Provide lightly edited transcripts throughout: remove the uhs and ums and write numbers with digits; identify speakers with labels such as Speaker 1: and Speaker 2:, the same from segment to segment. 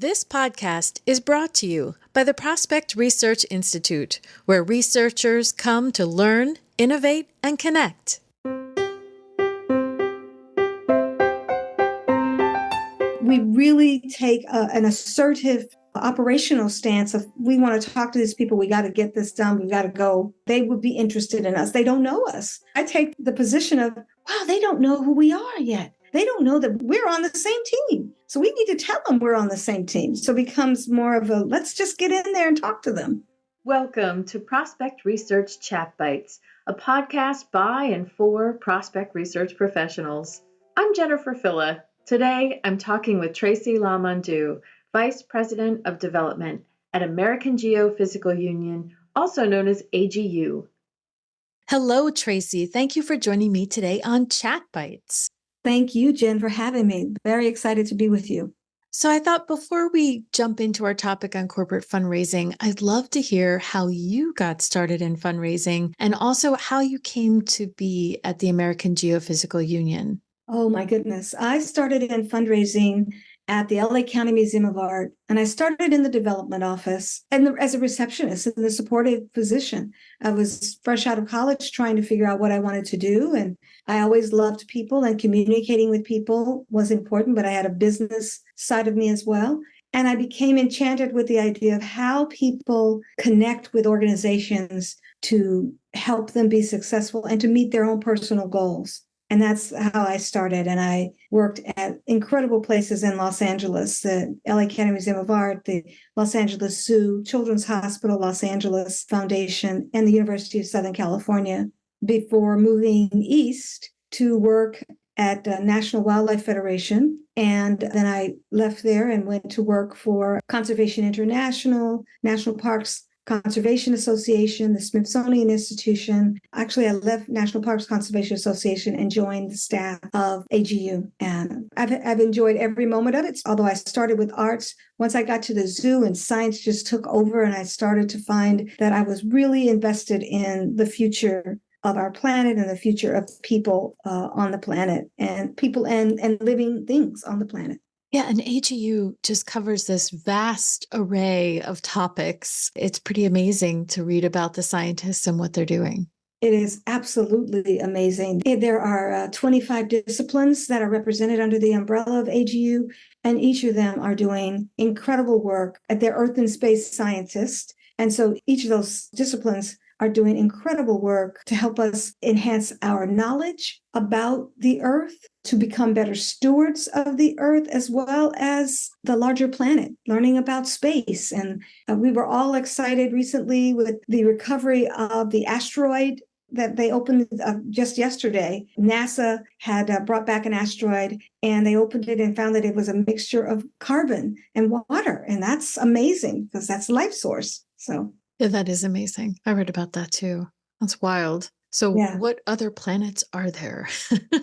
Speaker 1: This podcast is brought to you by the Prospect Research Institute, where researchers come to learn, innovate, and connect.
Speaker 2: We really take an assertive operational stance of we want to talk to these people. We got to get this done. We got to go. They would be interested in us. They don't know us. I take the position of, wow, they don't know who we are yet. They don't know that we're on the same team. So we need to tell them we're on the same team. So it becomes more of a, let's just get in there and talk to them.
Speaker 3: Welcome to Prospect Research Chat Bites, a podcast by and for prospect research professionals. I'm Jennifer Filla. Today, I'm talking with Tracy LaMondue, Vice President of Development at American Geophysical Union, also known as AGU.
Speaker 1: Hello, Tracy. Thank you for joining me today on Chat Bites.
Speaker 2: Thank you, Jen, for having me. Very excited to be with you.
Speaker 1: So I thought before we jump into our topic on corporate fundraising, I'd love to hear how you got started in fundraising and also how you came to be at the American Geophysical Union.
Speaker 2: Oh, my goodness. I started in fundraising at the LA County Museum of Art, and I started in the development office and as a receptionist in the supportive position. I was fresh out of college trying to figure out what I wanted to do, and I always loved people, and communicating with people was important, but I had a business side of me as well. And I became enchanted with the idea of how people connect with organizations to help them be successful and to meet their own personal goals. And that's how I started. And I worked at incredible places in Los Angeles, the LA County Museum of Art, the Los Angeles Zoo, Children's Hospital Los Angeles Foundation, and the University of Southern California before moving east to work at National Wildlife Federation. And then I left there and went to work for Conservation International, National Parks Conservation Association, the Smithsonian Institution. Actually, I left National Parks Conservation Association and joined the staff of AGU. And I've enjoyed every moment of it. Although I started with arts, once I got to the zoo and science just took over, and I started to find that I was really invested in the future of our planet and the future of people on the planet and people and living things on the planet.
Speaker 1: Yeah, and AGU just covers this vast array of topics. It's pretty amazing to read about the scientists and what they're doing.
Speaker 2: It is absolutely amazing. There are 25 disciplines that are represented under the umbrella of AGU, and each of them are doing incredible work. They're Earth and space scientists, and so each of those disciplines are doing incredible work to help us enhance our knowledge about the Earth, to become better stewards of the Earth, as well as the larger planet, learning about space. And we were all excited recently with the recovery of the asteroid that they opened just yesterday. NASA had brought back an asteroid, and they opened it and found that it was a mixture of carbon and water. And that's amazing because that's a life source. So
Speaker 1: yeah, that is amazing. I read about that too. That's wild. So What other planets are there?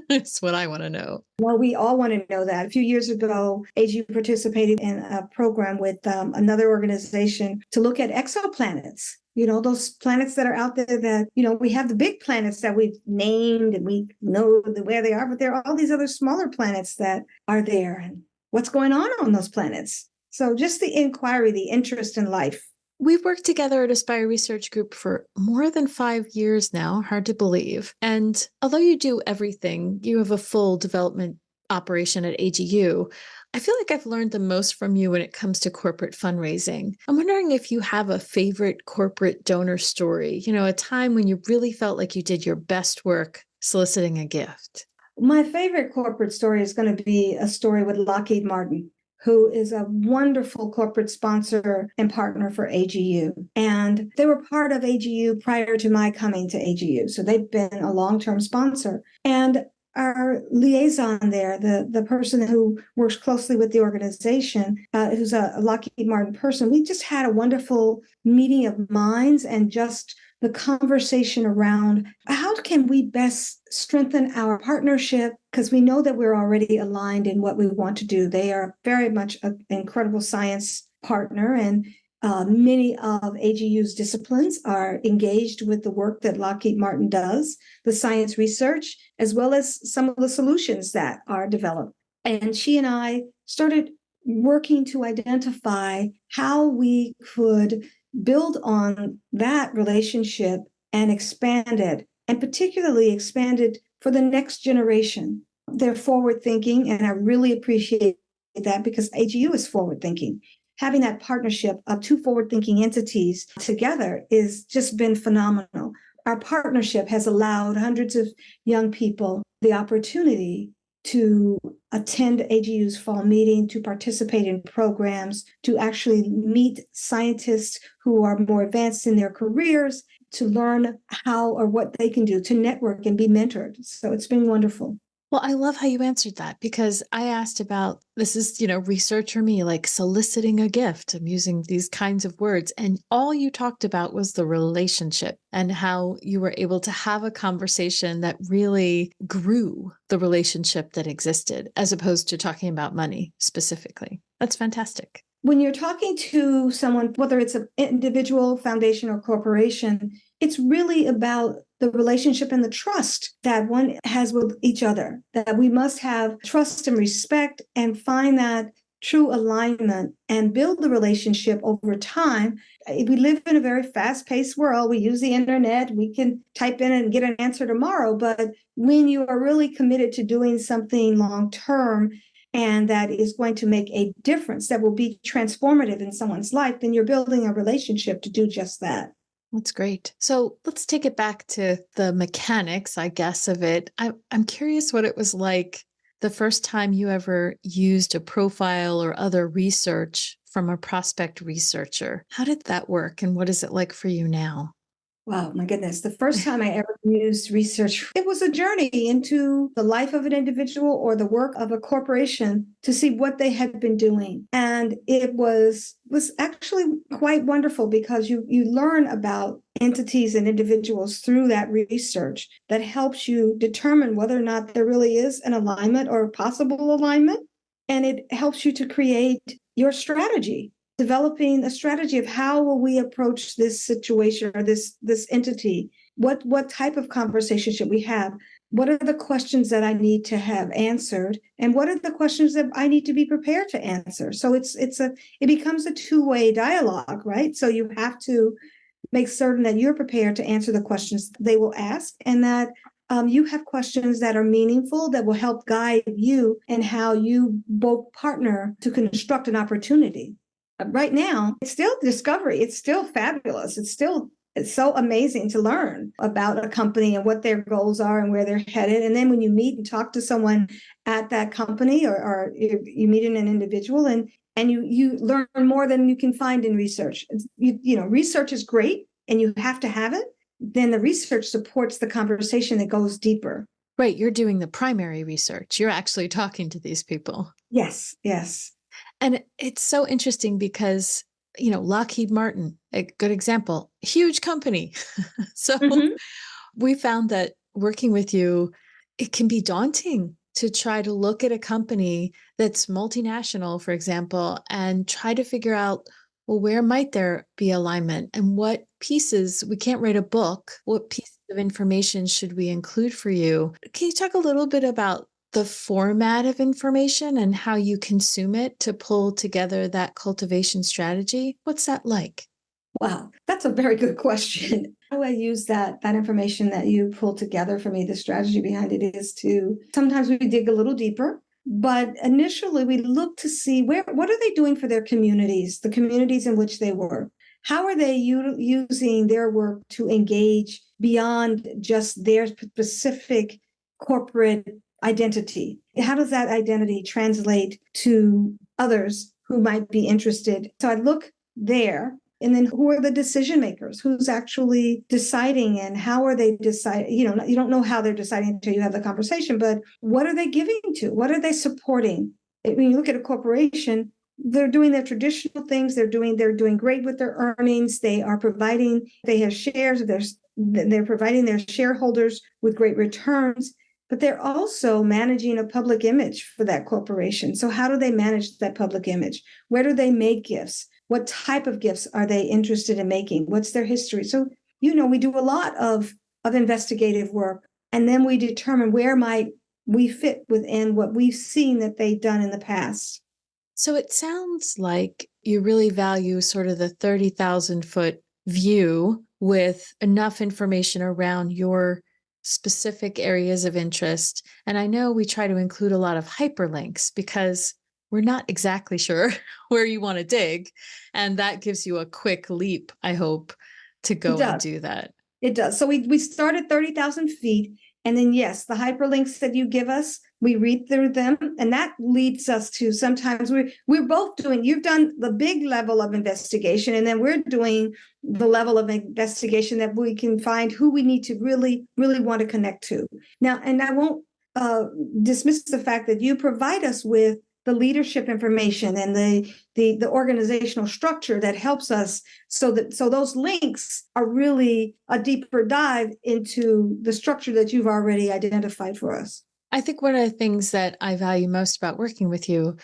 Speaker 1: That's what I want to know.
Speaker 2: Well, we all want to know that. A few years ago, AGU participated in a program with another organization to look at exoplanets. You know, those planets that are out there that, you know, we have the big planets that we've named and we know where they are, but there are all these other smaller planets that are there. And what's going on those planets? So just the inquiry, the interest in life.
Speaker 1: We've worked together at Aspire Research Group for more than 5 years now, hard to believe. And although you do everything, you have a full development operation at AGU, I feel like I've learned the most from you when it comes to corporate fundraising. I'm wondering if you have a favorite corporate donor story, you know, a time when you really felt like you did your best work soliciting a gift.
Speaker 2: My favorite corporate story is going to be a story with Lockheed Martin, who is a wonderful corporate sponsor and partner for AGU. And they were part of AGU prior to my coming to AGU. So they've been a long-term sponsor. And our liaison there, the person who works closely with the organization, who's a Lockheed Martin person, we just had a wonderful meeting of minds and just the conversation around how can we best strengthen our partnership, because we know that we're already aligned in what we want to do. They are very much an incredible science partner, and many of AGU's disciplines are engaged with the work that Lockheed Martin does, the science research, as well as some of the solutions that are developed. And she and I started working to identify how we could build on that relationship and expand it, and particularly expand it for the next generation. They're forward thinking, and I really appreciate that because AGU is forward thinking. Having that partnership of two forward thinking entities together is just been phenomenal. Our partnership has allowed hundreds of young people the opportunity to attend AGU's fall meeting, to participate in programs, to actually meet scientists who are more advanced in their careers, to learn how or what they can do, to network and be mentored. So it's been wonderful.
Speaker 1: Well, I love how you answered that because I asked about this is, research for me, like soliciting a gift. I'm using these kinds of words. And all you talked about was the relationship and how you were able to have a conversation that really grew the relationship that existed, as opposed to talking about money specifically. That's fantastic.
Speaker 2: When you're talking to someone, whether it's an individual, foundation, or corporation, it's really about the relationship and the trust that one has with each other, that we must have trust and respect and find that true alignment and build the relationship over time. We live in a very fast-paced world. We use the internet. We can type in and get an answer tomorrow. But when you are really committed to doing something long-term, and that is going to make a difference, that will be transformative in someone's life, then you're building a relationship to do just that.
Speaker 1: That's great. So let's take it back to the mechanics, I guess, of it. I'm curious what it was like the first time you ever used a profile or other research from a prospect researcher. How did that work, and what is it like for you now?
Speaker 2: Wow, my goodness. The first time I ever used research, it was a journey into the life of an individual or the work of a corporation to see what they had been doing. And it was actually quite wonderful because you learn about entities and individuals through that research that helps you determine whether or not there really is an alignment or a possible alignment. And it helps you to create your strategy, developing a strategy of how will we approach this situation or this entity. What type of conversation should we have? What are the questions that I need to have answered, and what are the questions that I need to be prepared to answer? So it becomes a two-way dialogue, right? So you have to make certain that you're prepared to answer the questions they will ask, and that you have questions that are meaningful, that will help guide you and how you both partner to construct an opportunity. Right now, it's still discovery. It's still fabulous. It's so amazing to learn about a company and what their goals are and where they're headed. And then when you meet and talk to someone at that company, or you meet an individual, and you learn more than you can find in research. Research is great and you have to have it. Then the research supports the conversation that goes deeper.
Speaker 1: Right. You're doing the primary research. You're actually talking to these people.
Speaker 2: Yes, yes.
Speaker 1: And it's so interesting because, Lockheed Martin, a good example, huge company. So
Speaker 2: Mhm.
Speaker 1: we found that working with you, it can be daunting to try to look at a company that's multinational, for example, and try to figure out, well, where might there be alignment and what pieces, we can't write a book, what pieces of information should we include for you? Can you talk a little bit about the format of information and how you consume it to pull together that cultivation strategy? What's that like?
Speaker 2: Wow, that's a very good question. How I use that information that you pull together for me, the strategy behind it is to sometimes we dig a little deeper, but initially we look to see what are they doing for their communities, the communities in which they work. How are they using their work to engage beyond just their specific corporate identity? How does that identity translate to others who might be interested? So I look there. And then who are the decision makers? Who's actually deciding, and how are they deciding? You don't know how they're deciding until you have the conversation, but what are they giving to? What are they supporting? When you look at a corporation, they're doing their traditional things. They're doing great with their earnings. They have shares. They're providing their shareholders with great returns, but they're also managing a public image for that corporation. So how do they manage that public image? Where do they make gifts? What type of gifts are they interested in making? What's their history? So, we do a lot of investigative work, and then we determine where might we fit within what we've seen that they've done in the past.
Speaker 1: So it sounds like you really value sort of the 30,000-foot view with enough information around your specific areas of interest. And I know we try to include a lot of hyperlinks because we're not exactly sure where you want to dig. And that gives you a quick leap, I hope, to
Speaker 2: It
Speaker 1: go and
Speaker 2: does.
Speaker 1: do that.
Speaker 2: It does. So we start at 30,000 feet. And then, yes, the hyperlinks that you give us, we read through them. And that leads us to sometimes we're both doing, you've done the big level of investigation, and then we're doing the level of investigation that we can find who we need to really, really want to connect to. Now, and I won't dismiss the fact that you provide us with the leadership information and the organizational structure that helps us, so those links are really a deeper dive into the structure that you've already identified for us.
Speaker 1: I think one of the things that I value most about working with you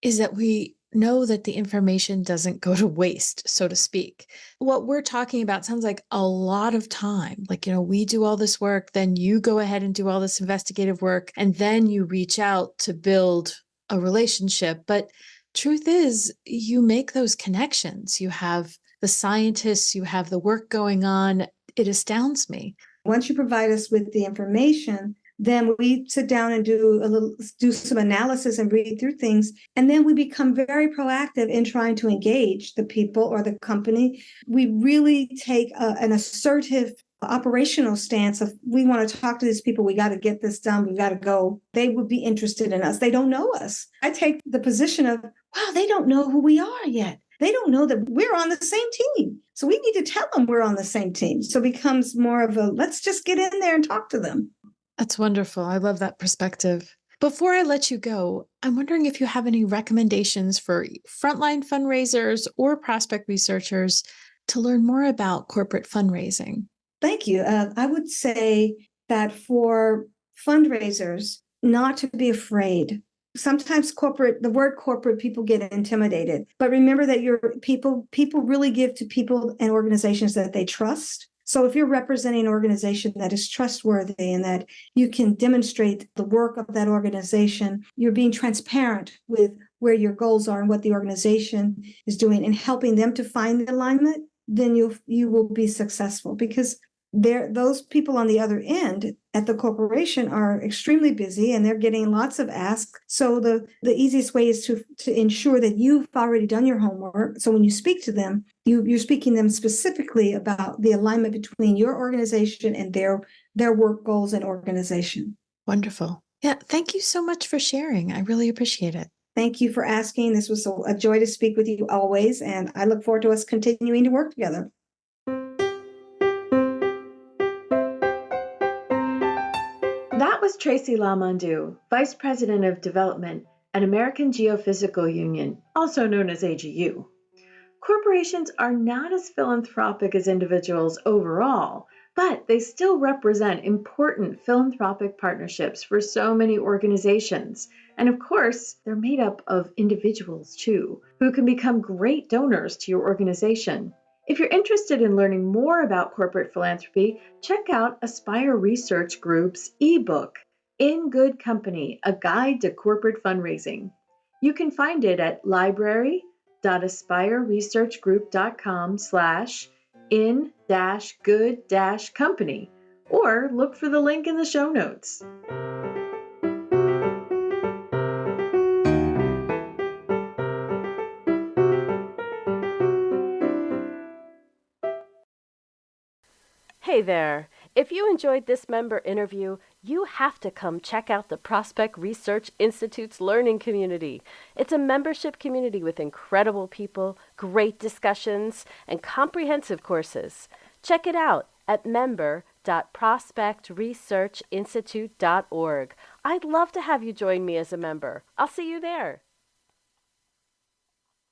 Speaker 1: is that we know that the information doesn't go to waste, so to speak. What we're talking about sounds like a lot of time. Like, we do all this work, then you go ahead and do all this investigative work, and then you reach out to build a relationship. But truth is, you make those connections. You have the scientists, you have the work going on. It astounds me.
Speaker 2: Once you provide us with the information, then we sit down and do some analysis and read through things. And then we become very proactive in trying to engage the people or the company. We really take an assertive operational stance of, we want to talk to these people. We got to get this done. We got to go. They would be interested in us. They don't know us. I take the position of, wow, they don't know who we are yet. They don't know that we're on the same team. So we need to tell them we're on the same team. So it becomes more of a, let's just get in there and talk to them.
Speaker 1: That's wonderful. I love that perspective. Before I let you go, I'm wondering if you have any recommendations for frontline fundraisers or prospect researchers to learn more about corporate fundraising.
Speaker 2: Thank you. I would say that for fundraisers, not to be afraid. Sometimes the word corporate, people get intimidated. But remember that people really give to people and organizations that they trust. So if you're representing an organization that is trustworthy and that you can demonstrate the work of that organization, you're being transparent with where your goals are and what the organization is doing and helping them to find the alignment, then you will be successful, because those people on the other end at the corporation are extremely busy and they're getting lots of asks. So the easiest way is to ensure that you've already done your homework. So when you speak to them, you're speaking to them specifically about the alignment between your organization and their work goals and organization.
Speaker 1: Wonderful. Yeah, thank you so much for sharing. I really appreciate it.
Speaker 2: Thank you for asking. This was a joy to speak with you always, and I look forward to us continuing to work together.
Speaker 3: That was Tracy LaMondue, Vice President of Development at American Geophysical Union, also known as AGU. Corporations are not as philanthropic as individuals overall, but they still represent important philanthropic partnerships for so many organizations. And of course, they're made up of individuals too, who can become great donors to your organization. If you're interested in learning more about corporate philanthropy, check out Aspire Research Group's ebook, In Good Company, A Guide to Corporate Fundraising. You can find it at library.aspireresearchgroup.com/in-good-company, or look for the link in the show notes.
Speaker 4: Hey there! If you enjoyed this member interview, you have to come check out the Prospect Research Institute's learning community. It's a membership community with incredible people, great discussions, and comprehensive courses. Check it out at member.prospectresearchinstitute.org. I'd love to have you join me as a member. I'll see you there.